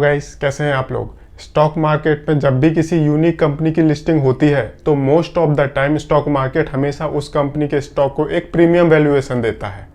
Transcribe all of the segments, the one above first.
Guys, कैसे हैं आप लोग। स्टॉक मार्केट में जब भी किसी यूनिक कंपनी की लिस्टिंग होती है तो most of the time stock market हमेशा उस कंपनी के स्टॉक को एक प्रीमियम वैल्यूएशन देता है।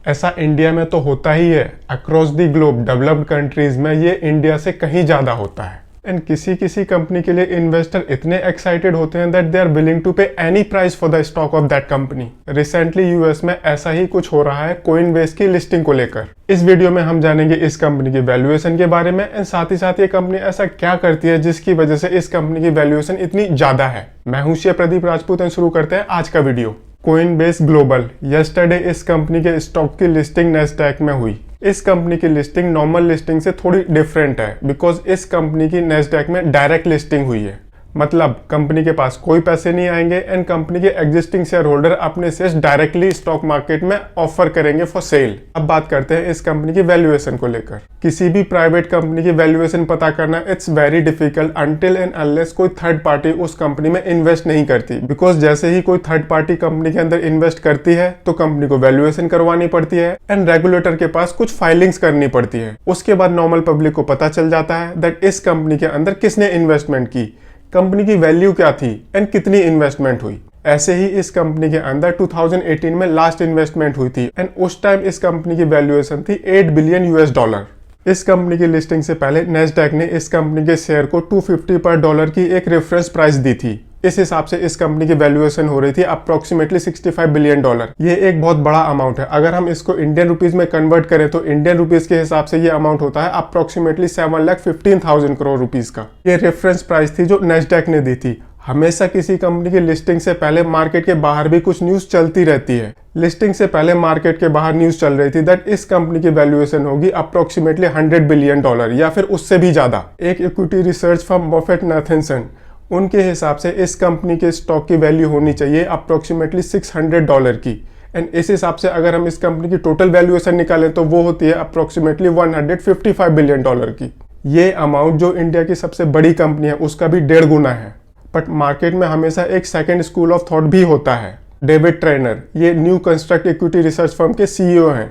ऐसा इंडिया में तो होता ही है, across the globe developed countries में ये इंडिया से कहीं ज़्यादा होता है। एंड किसी किसी कंपनी के लिए इन्वेस्टर इतने एक्साइटेड होते हैं that they are willing to pay any price for the stock of that company. Recently US में ऐसा ही कुछ हो रहा है कोइनबेस की लिस्टिंग को लेकर। इस वीडियो में हम जानेंगे इस कंपनी की वैल्यूएशन के बारे में एंड साथ ही साथ ये कंपनी ऐसा क्या करती है जिसकी वजह से इस कंपनी की वैल्यूएशन इतनी ज्यादा है। मैं हूं प्रदीप राजपूत एंड शुरू करते हैं आज का वीडियो। कोइनबेस ग्लोबल, यस्टरडे इस कंपनी के स्टॉक की लिस्टिंग नैस्डैक में हुई। इस कंपनी की लिस्टिंग नॉर्मल लिस्टिंग से थोड़ी डिफरेंट है बिकॉज इस कंपनी की नैस्डैक में डायरेक्ट लिस्टिंग हुई है। मतलब कंपनी के पास कोई पैसे नहीं आएंगे एंड कंपनी के एग्जिस्टिंग शेयर होल्डर अपने शेयर्स डायरेक्टली स्टॉक मार्केट में ऑफर करेंगे फॉर सेल। अब बात करते हैं इस कंपनी की वैल्यूएशन को लेकर। किसी भी प्राइवेट कंपनी की वैल्यूएशन पता करना it's very difficult until and unless कोई थर्ड पार्टी उस कंपनी में इन्वेस्ट नहीं करती। बिकॉज जैसे ही कोई थर्ड पार्टी कंपनी के अंदर इन्वेस्ट करती है तो कंपनी को वैल्यूएशन करवानी पड़ती है एंड रेगुलेटर के पास कुछ फाइलिंग्स करनी पड़ती है। उसके बाद नॉर्मल पब्लिक को पता चल जाता है दैट इस कंपनी के अंदर किसने इन्वेस्टमेंट की, कंपनी की वैल्यू क्या थी एंड कितनी इन्वेस्टमेंट हुई। ऐसे ही इस कंपनी के अंदर 2018 में लास्ट इन्वेस्टमेंट हुई थी एंड उस टाइम इस कंपनी की वैल्यूएशन थी $8 बिलियन। इस कंपनी की लिस्टिंग से पहले नैस्डैक ने इस कंपनी के शेयर को 250 पर डॉलर की एक रेफरेंस प्राइस दी थी। इस हिसाब से इस कंपनी की वैल्यूएशन हो रही थी अप्रोक्सीमेटली $65 बिलियन। ये एक बहुत बड़ा अमाउंट है। अगर हम इसको इंडियन रुपीज में कन्वर्ट करें तो इंडियन रुपीज के हिसाब से ये अमाउंट होता है अप्रोक्सीमेटली 7,15,000 करोड़ रुपीज का। ये रेफरेंस प्राइस थी जो नैस्डैक ने दी थी। हमेशा किसी कंपनी की लिस्टिंग से पहले मार्केट के बाहर भी कुछ न्यूज चलती रहती है। लिस्टिंग से पहले मार्केट के बाहर न्यूज चल रही थी दैट इस कंपनी की वैल्यूएशन होगी अप्रोक्सीमेटली $100 बिलियन या फिर उससे भी ज्यादा। एक इक्विटी रिसर्च फर्म मोफेट-नेथनसन, उनके हिसाब से इस कंपनी के स्टॉक की वैल्यू होनी चाहिए अप्रोक्सीमेटली $600 की। एंड इस हिसाब से अगर हम इस कंपनी की टोटल वैल्यूएशन निकालें तो वो होती है अप्रोक्सीमेटली $155 बिलियन की। ये अमाउंट जो इंडिया की सबसे बड़ी कंपनी है उसका भी 1.5 गुना है। बट मार्केट में हमेशा एक सेकेंड स्कूल ऑफ थॉट भी होता है। डेविड ट्रेनर, ये new construct equity research firm के सीईओ हैं।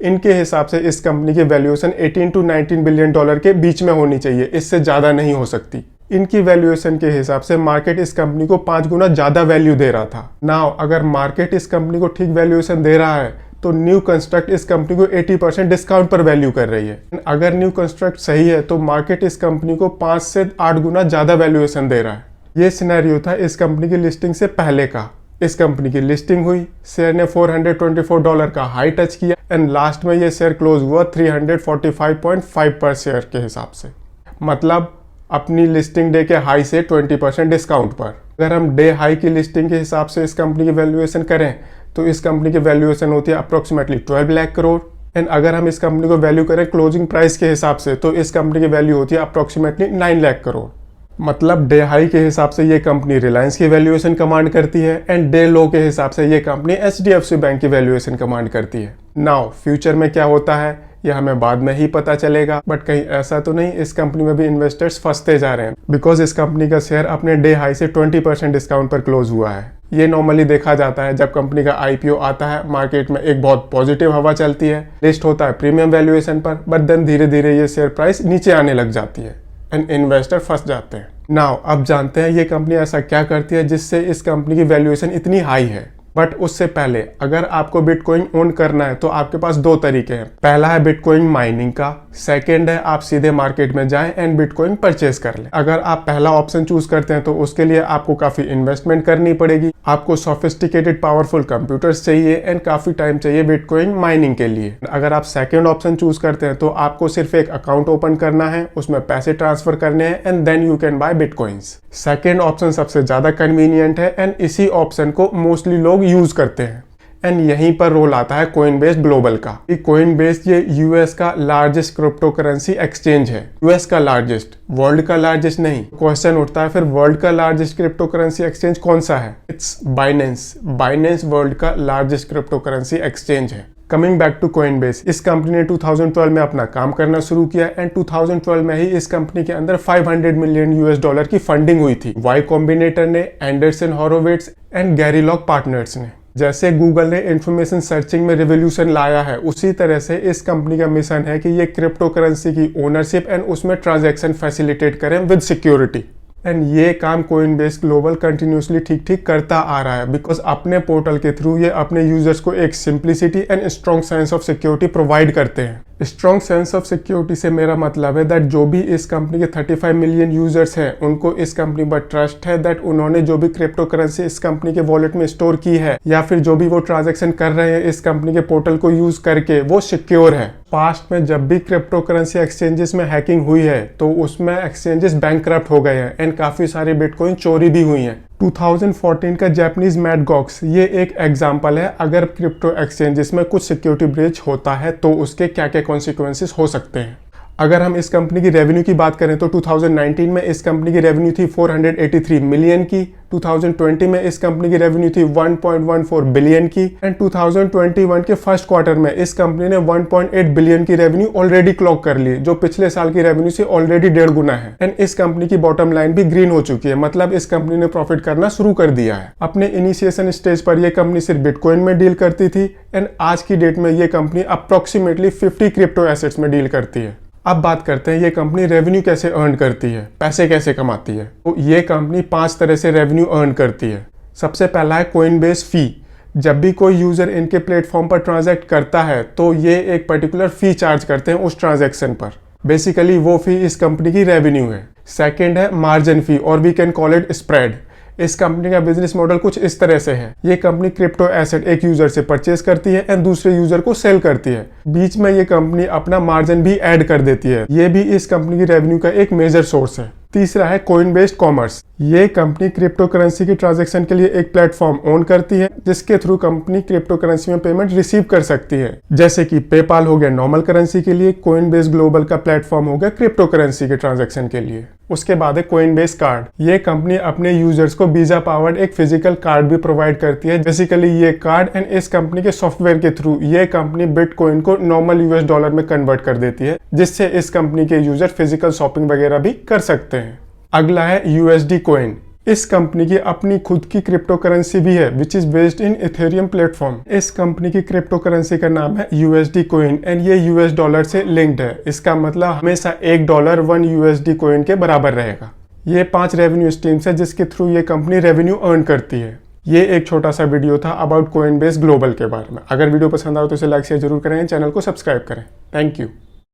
इनके हिसाब से इस कंपनी की वैल्यूएशन $18 to $19 बिलियन के बीच में होनी चाहिए, इससे ज़्यादा नहीं हो सकती। इनकी वैल्यूएशन के हिसाब से मार्केट इस कंपनी को 5 गुना ज़्यादा वैल्यू दे रहा था। नाउ अगर मार्केट इस कंपनी को ठीक वैल्यूएशन दे रहा है तो न्यू कंस्ट्रक्ट इस कंपनी को 80% डिस्काउंट पर वैल्यू कर रही है। अगर न्यू कंस्ट्रक्ट सही है तो मार्केट इस कंपनी को 5 से 8 गुना ज़्यादा वैल्यूएशन दे रहा है। ये सिनेरियो था इस कंपनी की लिस्टिंग से पहले का। इस कंपनी की लिस्टिंग हुई, शेयर ने $424 का हाई टच किया एंड लास्ट में ये शेयर क्लोज हुआ 345.5 पर शेयर के हिसाब से। मतलब अपनी लिस्टिंग डे के हाई से 20% डिस्काउंट पर। अगर हम डे हाई की लिस्टिंग के हिसाब से इस कंपनी की वैल्यूएशन करें तो इस कंपनी की वैल्यूएशन होती है अप्रोक्सीमेटली 12 लाख करोड़। एंड अगर हम इस कंपनी को वैल्यू करें क्लोजिंग प्राइस के हिसाब से तो इस कंपनी की वैल्यू होती है अप्रोक्सीमेटली 9 लाख करोड़। मतलब डे हाई के हिसाब से ये कंपनी रिलायंस की वैल्यूएशन कमांड करती है एंड डे लो के हिसाब से ये कंपनी HDFC बैंक की वैल्यूएशन कमांड करती है। नाउ फ्यूचर में क्या होता है यह हमें बाद में ही पता चलेगा, बट कहीं ऐसा तो नहीं इस कंपनी में भी इन्वेस्टर्स फंसते जा रहे हैं बिकॉज इस कंपनी का शेयर अपने डे हाई से 20% डिस्काउंट पर क्लोज हुआ है। ये नॉर्मली देखा जाता है जब कंपनी का IPO आता है, मार्केट में एक बहुत पॉजिटिव हवा चलती है, लिस्ट होता है प्रीमियम वैल्यूएशन पर, बट देन धीरे धीरे ये शेयर प्राइस नीचे आने लग जाती है एंड इन्वेस्टर फंस जाते हैं। नाउ अब जानते हैं ये कंपनी ऐसा क्या करती है जिससे इस कंपनी की वैल्यूएशन इतनी हाई है। बट उससे पहले अगर आपको बिटकॉइन ओन करना है तो आपके पास 2 तरीके हैं। पहला है बिटकॉइन माइनिंग का, सेकंड है आप सीधे मार्केट में जाएं एंड बिटकॉइन परचेज कर लें। अगर आप पहला ऑप्शन चूज करते हैं तो उसके लिए आपको काफी इन्वेस्टमेंट करनी पड़ेगी, आपको सोफिस्टिकेटेड पावरफुल कंप्यूटर्स चाहिए एंड काफी टाइम चाहिए बिटकॉइन माइनिंग के लिए। अगर आप सेकेंड ऑप्शन चूज करते हैं तो आपको सिर्फ एक अकाउंट ओपन करना है, उसमें पैसे ट्रांसफर करने हैं and then you can buy bitcoins. Second option सबसे ज्यादा कन्वीनियंट है एंड इसी ऑप्शन को मोस्टली लोग यूज करते हैं। एंड यहीं पर रोल आता है कोइनबेस ग्लोबल का। कोइनबेस ये यूएस का लार्जेस्ट क्रिप्टो करेंसी एक्सचेंज है। यूएस का लार्जेस्ट, वर्ल्ड का लार्जेस्ट नहीं। क्वेश्चन उठता है फिर वर्ल्ड का लार्जेस्ट क्रिप्टो करेंसी एक्सचेंज कौन सा है? It's Binance. बाइनेंस वर्ल्ड का लार्जेस्ट क्रिप्टो करेंसी एक्सचेंज है। कमिंग बैक टू कोइनबेस, इस कंपनी ने 2012 में अपना काम करना शुरू किया एंड 2012 में ही इस कंपनी के अंदर $500 मिलियन की फंडिंग हुई थी वाई कॉम्बिनेटर ने, Andreessen Horowitz and Gary Lock partners ने। जैसे गूगल ने इंफॉर्मेशन सर्चिंग में रिवॉल्यूशन लाया है, उसी तरह से इस कंपनी का मिशन है कि ये क्रिप्टो करेंसी की ओनरशिप एंड उसमें ट्रांजैक्शन फैसिलिटेट करें विद सिक्योरिटी। एंड ये काम कोइनबेस ग्लोबल कंटिन्यूसली ठीक ठीक करता आ रहा है, बिकॉज अपने पोर्टल के थ्रू ये अपने यूजर्स को एक simplicity and strong sense of security provide करते हैं। स्ट्रॉन्ग सेंस ऑफ सिक्योरिटी से मेरा मतलब है दैट जो भी इस कंपनी के 35 मिलियन यूजर्स हैं, उनको इस कंपनी पर ट्रस्ट है दैट उन्होंने जो भी क्रिप्टो करेंसी इस कंपनी के वॉलेट में स्टोर की है या फिर जो भी वो ट्रांजैक्शन कर रहे हैं इस कंपनी के पोर्टल को यूज करके, वो सिक्योर है। पास्ट में जब भी क्रिप्टो करेंसी एक्सचेंजेस में हैकिंग हुई है तो उसमें एक्सचेंजेस बैंकक्रप्ट हो गए हैं एंड काफी सारी बिटकॉइन चोरी भी हुई हैं। 2014 का जापानीज मैड गॉक्स ये एक एग्जांपल है। अगर क्रिप्टो एक्सचेंजेस में कुछ सिक्योरिटी ब्रीच होता है तो उसके क्या क्या कॉन्सिक्वेंसेस हो सकते हैं। अगर हम इस कंपनी की रेवेन्यू की बात करें तो 2019 में इस कंपनी की रेवेन्यू थी 483 मिलियन की, 2020 में इस कंपनी की रेवेन्यू थी 1.14 बिलियन की एंड 2021 के फर्स्ट क्वार्टर में इस कंपनी ने 1.8 बिलियन की रेवेन्यू ऑलरेडी क्लॉक कर ली, जो पिछले साल की रेवेन्यू से ऑलरेडी 1.5 गुना है। एंड इस कंपनी की बॉटम लाइन भी ग्रीन हो चुकी है, मतलब इस कंपनी ने प्रॉफिट करना शुरू कर दिया है। अपने इनिशिएशन स्टेज पर यह कंपनी सिर्फ बिटकॉइन में डील करती थी एंड आज की डेट में ये कंपनी अप्रोक्सीमेटली 50 क्रिप्टो एसेट्स में डील करती है। अब बात करते हैं ये कंपनी रेवेन्यू कैसे अर्न करती है, पैसे कैसे कमाती है। तो ये कंपनी 5 तरह से रेवेन्यू अर्न करती है। सबसे पहला है कोइनबेस फी। जब भी कोई यूजर इनके प्लेटफॉर्म पर ट्रांजैक्ट करता है तो ये एक पर्टिकुलर फी चार्ज करते हैं उस ट्रांजैक्शन पर। बेसिकली वो फी इस कंपनी की रेवेन्यू है। सेकेंड है मार्जिन फी और we can call it spread. इस कंपनी का बिजनेस मॉडल कुछ इस तरह से है। ये कंपनी क्रिप्टो एसेट एक यूजर से परचेज करती है एंड दूसरे यूजर को सेल करती है। बीच में ये कंपनी अपना मार्जिन भी ऐड कर देती है। ये भी इस कंपनी की रेवेन्यू का एक मेजर सोर्स है। तीसरा है कोइनबेस कॉमर्स। ये कंपनी क्रिप्टो करेंसी की ट्रांजैक्शन के लिए एक प्लेटफॉर्म ओन करती है जिसके थ्रू कंपनी क्रिप्टो करेंसी में पेमेंट रिसीव कर सकती है। जैसे कि पेपाल हो गया नॉर्मल करेंसी के लिए, कोइनबेस ग्लोबल का प्लेटफॉर्म हो गया क्रिप्टो करेंसी के ट्रांजैक्शन के लिए। उसके बाद है कोइनबेस कार्ड। ये कंपनी अपने यूजर्स को वीजा पावर्ड एक फिजिकल कार्ड भी प्रोवाइड करती है। बेसिकली ये कार्ड एंड इस कंपनी के सॉफ्टवेयर के थ्रू ये कंपनी बिटकॉइन को नॉर्मल यूएस डॉलर में कन्वर्ट कर देती है, जिससे इस कंपनी के यूजर फिजिकल शॉपिंग वगैरह भी कर सकते हैं। अगला है यूएसडी कॉइन। इस कंपनी की अपनी खुद की क्रिप्टो करेंसी भी है which is based in Ethereum platform. इस कंपनी की क्रिप्टो करेंसी का नाम है यूएसडी कॉइन एंड ये यूएस डॉलर से लिंक्ड है। इसका मतलब हमेशा $1 1 यूएसडी कॉइन के बराबर रहेगा। ये 5 रेवेन्यू स्ट्रीम्स है जिसके थ्रू ये कंपनी रेवेन्यू अर्न करती है। ये एक छोटा सा वीडियो था अबाउट कोइनबेस ग्लोबल के बारे में। अगर वीडियो पसंद आए तो इसे लाइक शेयर जरूर करें, चैनल को सब्सक्राइब करें। Thank you.